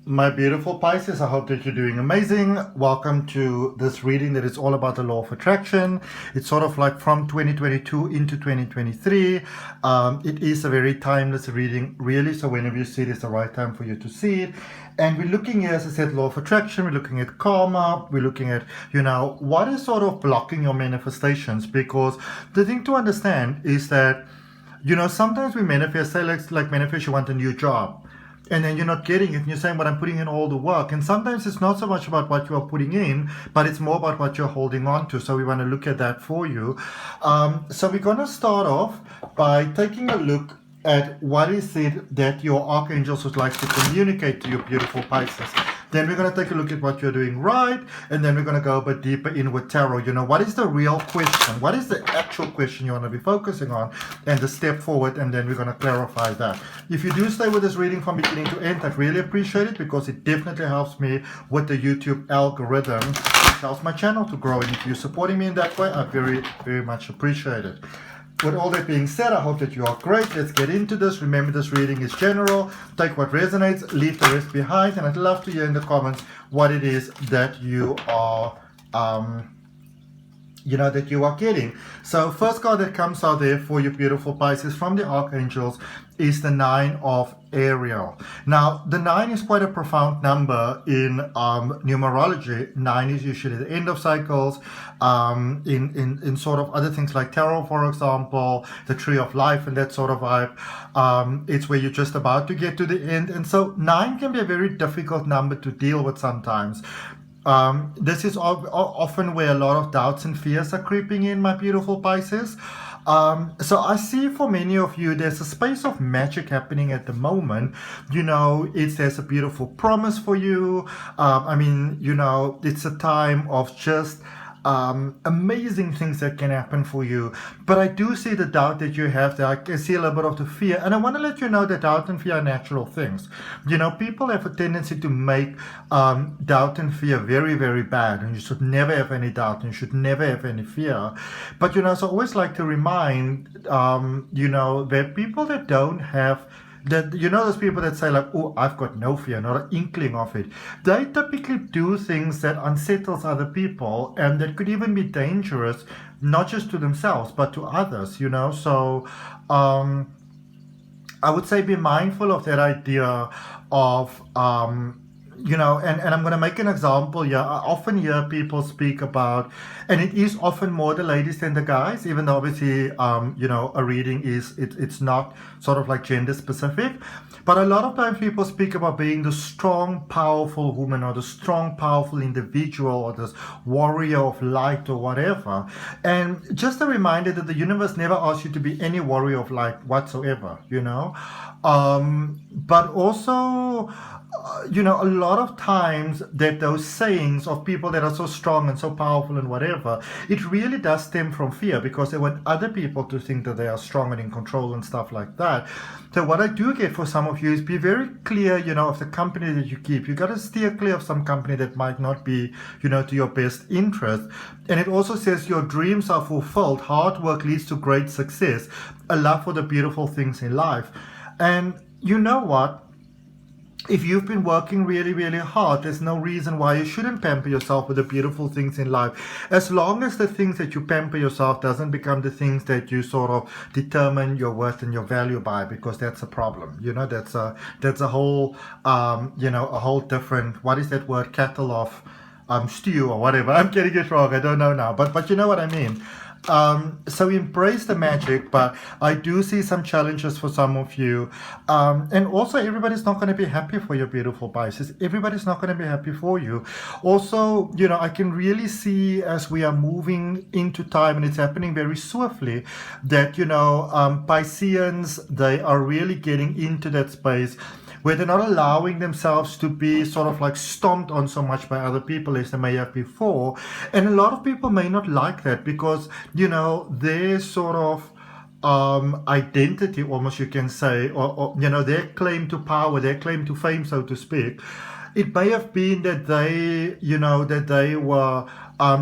My beautiful Pisces, I hope that you're doing amazing. Welcome to this reading that is all about the law of attraction. It's sort of like from 2022 into 2023. It is a very timeless reading, really. So whenever you see it, it's the right time for you to see it. And we're looking here, as I said, law of attraction. We're looking at karma. We're looking at, what is sort of blocking your manifestations. Because the thing to understand is that, sometimes we manifest, say like manifest you want a new job. And then you're not getting it, and you're saying, but I'm putting in all the work. And sometimes it's not so much about what you are putting in, but it's more about what you're holding on to. So we want to look at that for you. So we're going to start off by taking a look at what is it that your archangels would like to communicate to you, beautiful Pisces. Then we're going to take a look at what you're doing right, and then we're going to go a bit deeper in with tarot. What is the real question? What is the actual question you want to be focusing on, and the step forward, and then we're going to clarify that. If you do stay with this reading from beginning to end, I'd really appreciate it, because it definitely helps me with the YouTube algorithm. It helps my channel to grow, and if you're supporting me in that way, I very, very much appreciate it. With all that being said, I hope that you are great. Let's get into this. Remember, this reading is general. Take what resonates, leave the rest behind. And I'd love to hear in the comments what it is that you are, that you are getting. So first card that comes out there for you, beautiful Pisces, from the archangels is the 9 of Ariel. Now, the 9 is quite a profound number in numerology. 9 is usually the end of cycles. In sort of other things like tarot, for example, the tree of life and that sort of vibe. It's where you're just about to get to the end. And so 9 can be a very difficult number to deal with sometimes. This is often where a lot of doubts and fears are creeping in, my beautiful Pisces. So I see for many of you, there's a space of magic happening at the moment. There's a beautiful promise for you. It's a time of just amazing things that can happen for you. But I do see the doubt that you have there. I can see a little bit of the fear. And I want to let you know that doubt and fear are natural things. People have a tendency to make doubt and fear very, very bad. And you should never have any doubt, and you should never have any fear. But, so I always like to remind, that people that don't have that, those people that say like, oh, I've got no fear, not an inkling of it. They typically do things that unsettles other people, and that could even be dangerous, not just to themselves, but to others, So, I would say be mindful of that idea of, and I'm going to make an example here. I often hear people speak about, and it is often more the ladies than the guys, even though obviously, a reading it's not sort of like gender specific. But a lot of times people speak about being the strong, powerful woman, or the strong, powerful individual, or this warrior of light, or whatever. And just a reminder that the universe never asks you to be any warrior of light whatsoever, But also, a lot of times that those sayings of people that are so strong and so powerful and whatever, it really does stem from fear, because they want other people to think that they are strong and in control and stuff like that. So what I do get for some of you is be very clear, of the company that you keep. You got to steer clear of some company that might not be, to your best interest. And it also says your dreams are fulfilled. Hard work leads to great success. A love for the beautiful things in life. And you know what? If you've been working really, really hard, there's no reason why you shouldn't pamper yourself with the beautiful things in life. As long as the things that you pamper yourself doesn't become the things that you sort of determine your worth and your value by, because that's a problem. That's a whole, a whole different, what is that word, kettle of stew or whatever. I'm getting it wrong. I don't know now. But you know what I mean. So embrace the magic, but I do see some challenges for some of you. And also, everybody's not going to be happy for your beautiful Pisces. Everybody's not going to be happy for you. Also, I can really see as we are moving into time, and it's happening very swiftly, that, Pisceans, they are really getting into that space where they're not allowing themselves to be sort of like stomped on so much by other people as they may have before. And a lot of people may not like that, because, their sort of identity, almost you can say, or their claim to power, their claim to fame, so to speak, it may have been that they, that they were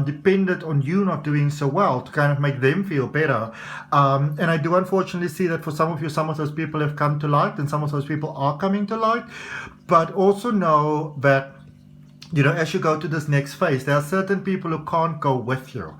dependent on you not doing so well to kind of make them feel better. And I do unfortunately see that for some of you, some of those people have come to light, and some of those people are coming to light. But also know that, you know, as you go to this next phase, there are certain people who can't go with you.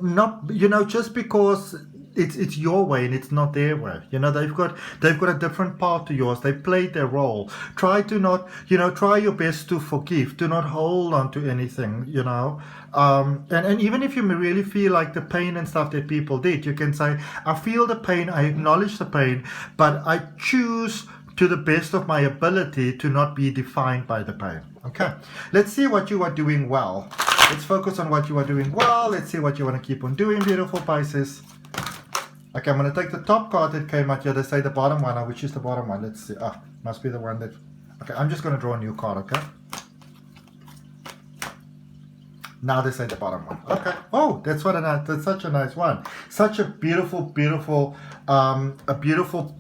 Not, you know, just because it's your way and it's not their way. You know, they've got a different part to yours. They played their role. Try to not, you know, try your best to forgive. Do not hold on to anything, you know. And even if you really feel like the pain and stuff that people did, you can say, I feel the pain, I acknowledge the pain, but I choose to the best of my ability to not be defined by the pain. Okay, let's see what you are doing well. Let's focus on what you are doing well. Let's see what you want to keep on doing, beautiful Pisces. Okay, I'm going to take the top card that came out here. They say the bottom one. Which is the bottom one? Let's see. Must be the one that... Okay, I'm just going to draw a new card, okay? Now they say the bottom one. Okay. Oh, that's such a nice one. Such a beautiful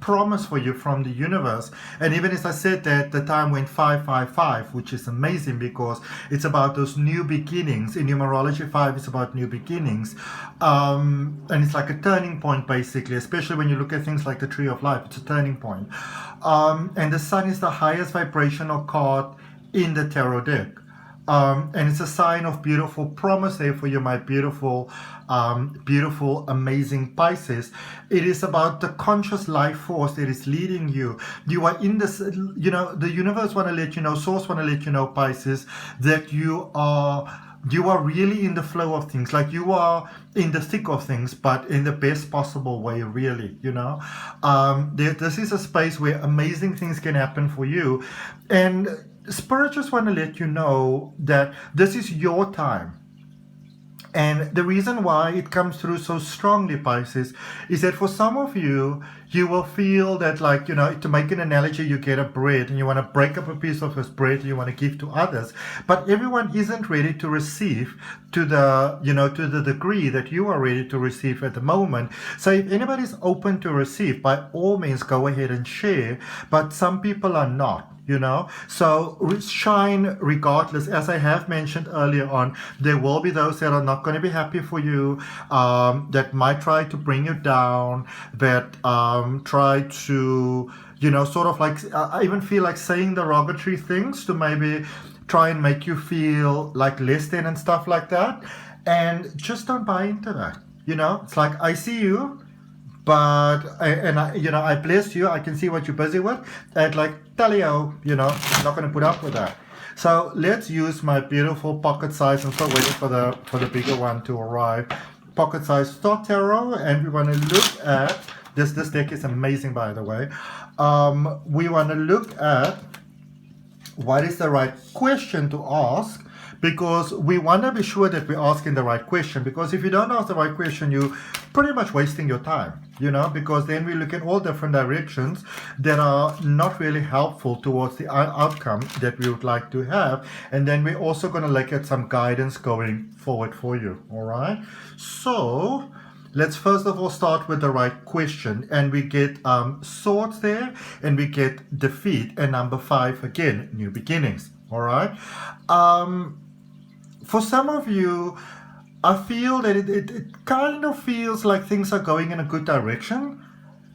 promise for you from the universe. And even as I said that, the time went 555, which is amazing because it's about those new beginnings. In numerology, 5 is about new beginnings. And it's like a turning point, basically, especially when you look at things like the Tree of Life. It's a turning point. And the Sun is the highest vibrational card in the tarot deck. And it's a sign of beautiful promise there for you, my beautiful, amazing Pisces. It is about the conscious life force that is leading you. You are in this, you know, the universe want to let you know, source want to let you know, Pisces, that you are really in the flow of things, like you are in the thick of things, but in the best possible way, really, you know. This is a space where amazing things can happen for you. And Spirit just want to let you know that this is your time. And the reason why it comes through so strongly, Pisces, is that for some of you, you will feel that, like, you know, to make an analogy, you get a bread and you want to break up a piece of this bread and you want to give to others. But everyone isn't ready to receive to the, you know, to the degree that you are ready to receive at the moment. So if anybody's open to receive, by all means, go ahead and share. But some people are not. You know, so shine regardless. As I have mentioned earlier on, there will be those that are not going to be happy for you, that might try to bring you down, that try to, you know, sort of like, I even feel like saying derogatory things to maybe try and make you feel like less than and stuff like that. And just don't buy into that. You know, it's like, I see you, but I bless you. I can see what you're busy with. And like, Talio, you know, I'm not going to put up with that. So let's use my beautiful pocket size. I'm still waiting for the bigger one to arrive. Pocket size Star Tarot, and we want to look at this. This deck is amazing, by the way. We want to look at what is the right question to ask, because we want to be sure that we're asking the right question. Because if you don't ask the right question, you're pretty much wasting your time, you know, because then we look at all different directions that are not really helpful towards the outcome that we would like to have. And then we're also going to look at some guidance going forward for you. All right. So let's first of all start with the right question. And we get swords there, and we get defeat. And number 5, again, new beginnings. All right. For some of you, I feel that it kind of feels like things are going in a good direction,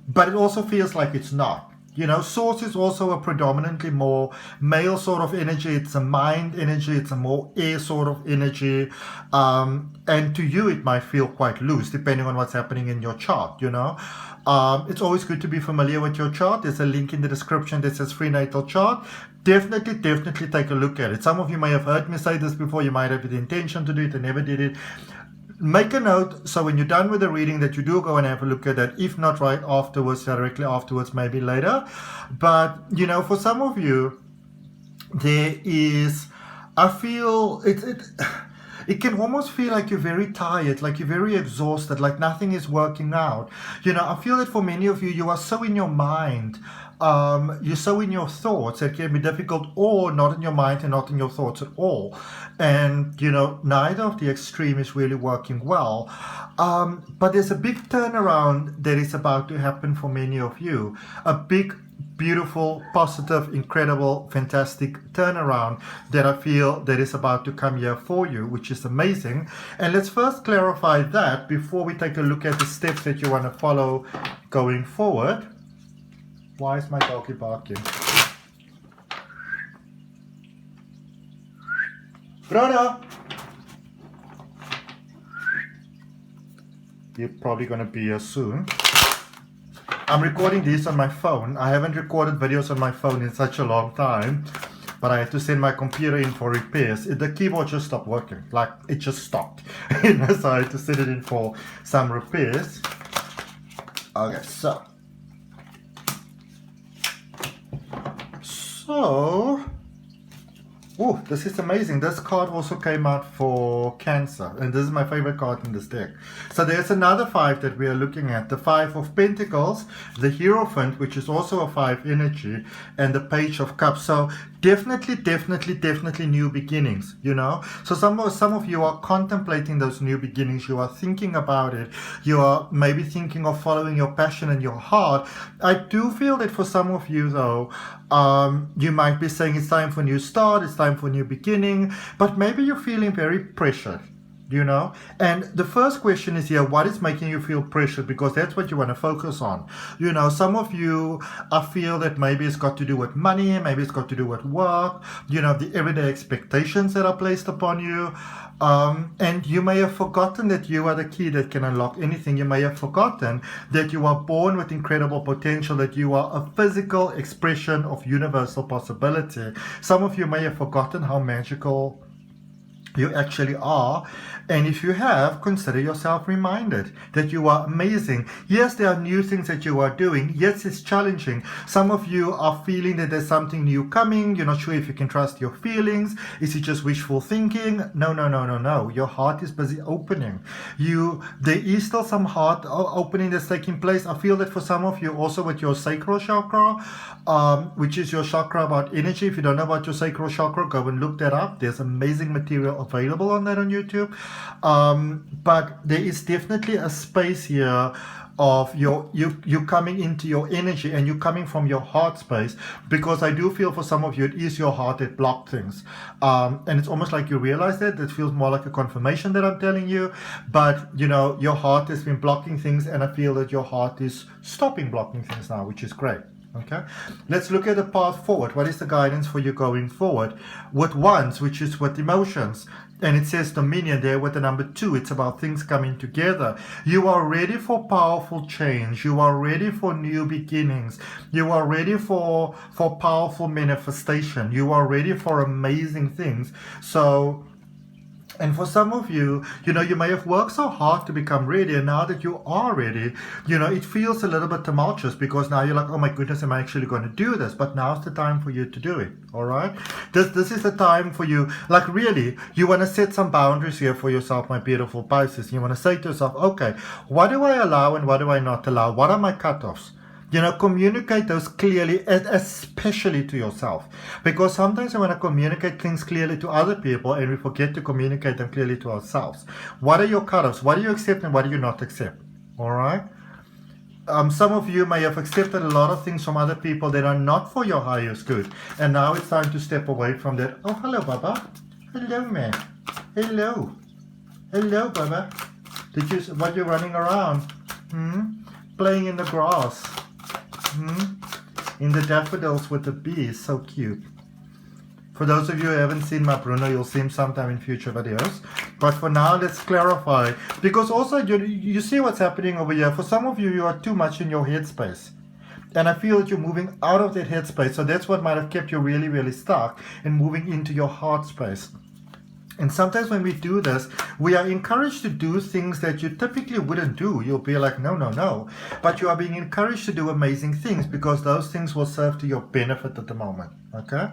but it also feels like it's not. You know, Swords is also a predominantly more male sort of energy. It's a mind energy. It's a more air sort of energy. And to you, it might feel quite loose, depending on what's happening in your chart, you know. It's always good to be familiar with your chart. There's a link in the description that says free natal chart. Definitely take a look at it. Some of you may have heard me say this before. You might have the intention to do it and never did it. Make a note, so when you're done with the reading, that you do go and have a look at that. If not right afterwards, directly afterwards, maybe later. But, you know, for some of you, there is, I feel, it can almost feel like you're very tired, like you're very exhausted, like nothing is working out. You know, I feel that for many of you, you are so in your mind. You're so in your thoughts that it can be difficult, or not in your mind and not in your thoughts at all. And, you know, neither of the extreme is really working well. But there's a big turnaround that is about to happen for many of you. A big, beautiful, positive, incredible, fantastic turnaround that I feel that is about to come here for you, which is amazing. And let's first clarify that before we take a look at the steps that you want to follow going forward. Why is my doggy barking? Brother! You're probably going to be here soon. I'm recording these on my phone. I haven't recorded videos on my phone in such a long time, but I had to send my computer in for repairs. The keyboard just stopped working, like it just stopped. So I had to send it in for some repairs. Okay, so oh, this is amazing. This card also came out for Cancer, and this is my favorite card in this deck. So there's another 5 that we are looking at. The 5 of Pentacles, the Hierophant, which is also a 5 energy, and the Page of Cups. So definitely new beginnings, you know. So some of you are contemplating those new beginnings. You are thinking about it. You are maybe thinking of following your passion and your heart. I do feel that for some of you though, you might be saying it's time for a new start, it's time for a new beginning, but maybe you're feeling very pressured, you know. And the first question is here, what is making you feel pressured? Because that's what you want to focus on. You know, some of you feel that maybe it's got to do with money, maybe it's got to do with work, you know, the everyday expectations that are placed upon you. And you may have forgotten that you are the key that can unlock anything. You may have forgotten that you are born with incredible potential, that you are a physical expression of universal possibility. Some of you may have forgotten how magical you actually are, and if you have, consider yourself reminded that you are amazing. Yes, there are new things that you are doing. Yes, it's challenging. Some of you are feeling that there's something new coming. You're not sure if you can trust your feelings. Is it just wishful thinking? No. Your heart is busy opening. There is still some heart opening that's taking place. I feel that for some of you also with your sacral chakra, which is your chakra about energy. If you don't know about your sacral chakra, go and look that up. There's amazing material available on that on YouTube. But there is definitely a space here of you coming into your energy, and you coming from your heart space, because I do feel for some of you it is your heart that blocked things, and it's almost like you realize that it feels more like a confirmation that I'm telling you, but you know, your heart has been blocking things, and I feel that your heart is stopping blocking things now, which is great. Okay, let's look at the path forward. What is the guidance for you going forward? With Wands, which is with emotions, and it says Dominion there with the number 2. It's about things coming together. You are ready for powerful change. You are ready for new beginnings. You are ready for powerful manifestation. You are ready for amazing things. So, and for some of you, you know, you may have worked so hard to become ready, and now that you are ready, you know, it feels a little bit tumultuous, because now you're like, oh my goodness, am I actually going to do this? But now's the time for you to do it, all right? This is the time for you, like really, you want to set some boundaries here for yourself, my beautiful Pisces. You want to say to yourself, okay, what do I allow and what do I not allow? What are my cutoffs? You know, communicate those clearly, especially to yourself. Because sometimes we want to communicate things clearly to other people, and we forget to communicate them clearly to ourselves. What are your cutoffs? What do you accept and what do you not accept? All right? Some of you may have accepted a lot of things from other people that are not for your highest good. And now it's time to step away from that. Oh, hello, Baba. Hello, man. Hello. Hello, Baba. What you're running around? Playing in the grass. In the daffodils with the bees. So cute. For those of you who haven't seen my Bruno, you'll see him sometime in future videos. But for now, let's clarify. Because also, you see what's happening over here. For some of you, you are too much in your headspace. And I feel that you're moving out of that headspace. So that's what might have kept you really, really stuck and moving into your heart space. And sometimes when we do this, we are encouraged to do things that you typically wouldn't do. You'll be like, no. But you are being encouraged to do amazing things, because those things will serve to your benefit at the moment. Okay?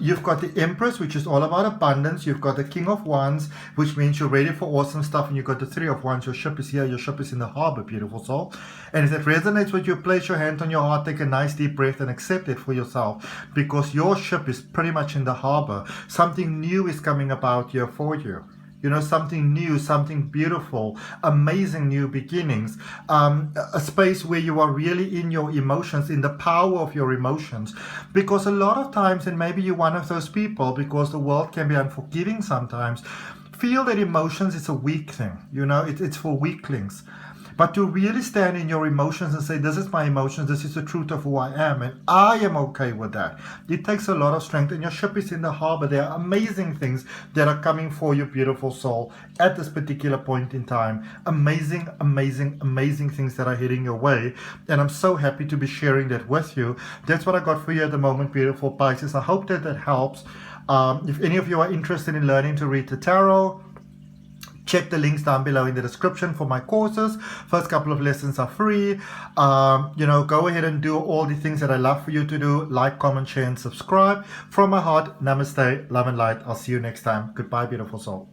You've got the Empress, which is all about abundance. You've got the King of Wands, which means you're ready for awesome stuff. And you've got the Three of Wands. Your ship is here. Your ship is in the harbor, beautiful soul. And if it resonates with you, place your hand on your heart, take a nice deep breath and accept it for yourself, because your ship is pretty much in the harbor. Something new is coming about here for you. you know, something new, something beautiful, amazing new beginnings, a space where you are really in your emotions, in the power of your emotions. Because a lot of times, and maybe you're one of those people, because the world can be unforgiving sometimes, feel that emotions is a weak thing, you know, it's for weaklings. But to really stand in your emotions and say, this is my emotions, this is the truth of who I am, and I am okay with that. It takes a lot of strength, and your ship is in the harbor. There are amazing things that are coming for you, beautiful soul, at this particular point in time. Amazing, amazing, amazing things that are heading your way. And I'm so happy to be sharing that with you. That's what I got for you at the moment, beautiful Pisces. I hope that that helps. If any of you are interested in learning to read the tarot, check the links down below in the description for my courses. First couple of lessons are free. You know, go ahead and do all the things that I love for you to do. Like, comment, share, and subscribe. From my heart, namaste, love and light. I'll see you next time. Goodbye, beautiful soul.